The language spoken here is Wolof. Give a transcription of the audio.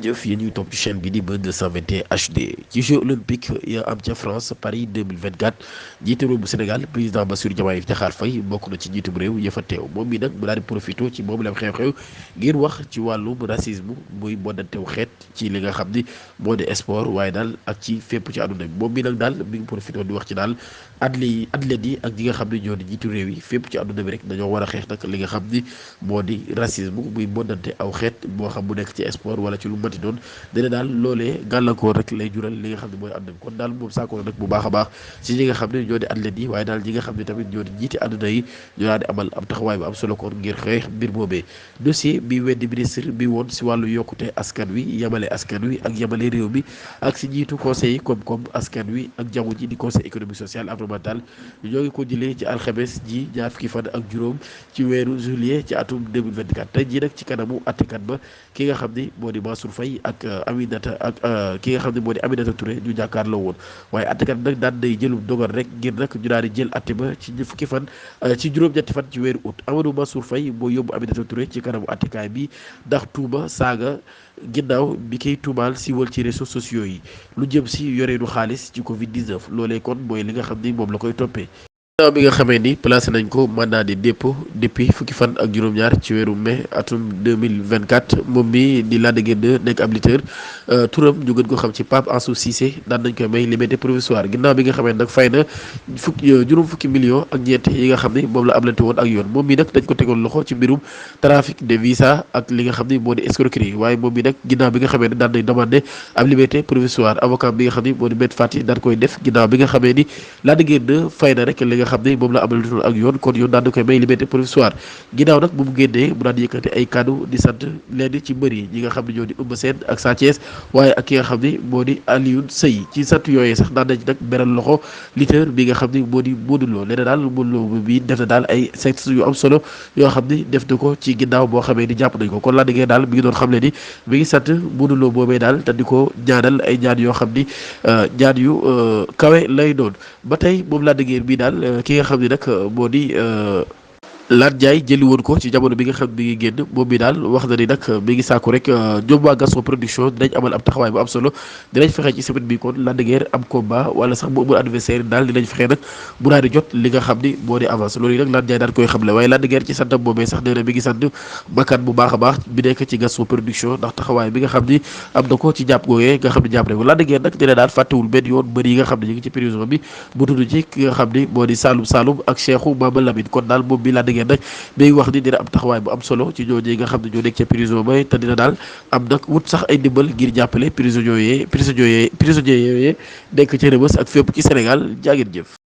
ngeen jëf yéen ñuy topp ci chaîne bi di Buzz 221 HD ci Jeux olympiques ya am ca France Paris 2024 jiite réew bu Sénégal président Bassirou Diomaye Diakhar Faye bokk na ci njiitum réew ya fa teew moom mi nag mu daal di profité ci boobu la xew-xew ngir wax ci wàllum racisme muy bondantew xeet ci li nga xam ni moo di sport waaye daal ak ci fépp ci àdduna bi moom mi nag daal mi ngi profité di wax ci daal athlètes yi ak ñi nga xam ne ñoo di njiitu réew yi fépp ci àdduna bi rek dañoo war a xeex nag li nga xam ni moo di racisme muy bondante aw xeet moo xam bu nekk ci sport wala ci lu mati doon dene daal loolee gàllankoor rek lay jural li nga xam ne mooy àdduna bi kon daal moom saako nag bu baax a baax ci ñi nga xam ne ñoo di athlètes yi waaye daal ñi nga xam ne tamit ñoo di jiite àdduna yi ñoo daal di amal am taxawaay bu am solo kon ngir xeex mbir boobee dossier bi weddi ministre bi woon si wàllu yokkute askan wi yemale askan wi ak yemale réew mi ak si njiitu conseil yi koom-koom askan wi ak jaww ji di conseil économique social environnemental ñoo ngi ko jëlee ci alxames ji ñaar fukki fan ak juróom ci weeru juillet ci atum 2024 tey jii nag ci kanamu attekat ba ki nga xam ni moo di Mansour Faye ak ki nga xam ne moo di Aminata Touré ñu jàkkaarloo woon waaye attekat nag daan day jëlum dogal rek ngir nag ñu daal di jël atte ba ci fukki fan ci juróom-ñetti fan ci weeru août Amadou Mansour Faye moo yóbbu Aminata Touré ci kanamu attekaay bi ndax tuuma saaga ginnaaw bi koy tuumaal siiwal ci réseaux sociaux yi lu jëm si yoreenu xaalis ci Covid 19 loolee kon mooy li nga xam ni moom la koy toppee. ginnaaw bi nga xamee ni placé nañ ko mandat de dépôt depuis fukki fan ak juróom-ñaar ci weeru mai atum 2024 moom mi di Lac de Guiers 2 nekk ab lutteur turam ñu gën ko xam ci Pape Ansou Cissé daan nañ koy may liberté provisoire ginnaaw bi nga xamee nag fay na juróom fukki millions ak ñeent yi nga xam ne moom la ablante woon ak yoon moom mi nag dañ ko tegoon loxo ci mbirum trafic de visa ak li nga xam ne moo di escroquerie waaye moom mi nag ginnaaw bi nga xamee ne daan nañ demandé ab liberté provisoire avocat bi nga xam ne moo di Maître Fati daan koy def ginnaaw bi nga xamee ni Lac de Guiers 2 fay na rek li nga xam ne moom la amal ak yoon kon yoon daan na koy may liberté provisoire ginnaaw nag bu mu génnee mu daan yëkkati ay kàddu di sant leen ci mbër yi ñi nga xam ne ñoo di Eumeu Sène ak Sa Thiès waaye ak ki nga xam ne moo di Alioune Seye ci sant yooyee sax daan nañ nag beral loxo lutteur bi nga xam ne moo di Modou Lo nee na daal Modou Lo bi def na daal ay sectes yu am solo yoo xam ni def na ko ci ginnaaw boo xamee ni jàpp nañ ko kon Lac de Guiers daal mi ngi doon xam le ni mi ngi sant Modou Lo boobee daal te di ko ñaanal ay ñaan yoo xam ni ñaan yu kawe lay doon ba tey moom Lac de Guiers bii daal ki nga xam ni nag moo di Lat Ndiaye jëli woon ko ci jamono bi nga xam mi ngi génn moom mi daal wax na ni nag mi ngi sàkku rek ñoom waa Gaston production dinañ amal ab taxawaay bu am solo dinañ fexe ci semaine bi kon Lac de Guiers am combat wala sax bu amul adversaire daal dinañ fexe nag bu daal di jot li nga xam ni moo di avance loolu yi nag Lat Ndiaye daan koy xamle waaye Lac de Guiers ci santam boobee sax nee na mi ngi sant bakkan bu baax a baax bi nekk ci Gaston production ndax taxawaay bi nga xam ni am na ko ci jàpp googee nga xam ne jàpp ne ko Lac de Guiers nag nee na daal fàttewul benn yoon bëri yi nga xam ne ñu ngi ci prison bi bu tudd ci ki nga xam ni moo di Saloum Saloum ak Cheikhou Mama Lamine kon daal moom bi Lac de Guiers nag mi ngi wax ni dina am taxawaay bu am solo ci ñooñu nga xam ne ñoo nekk ca prison ba te dina daal am nag wut sax ay ndimbal ngir jàppale prisonniers yooyee nekk ca Rebeuss ak fépp ci Sénégal jaa ngeen jëf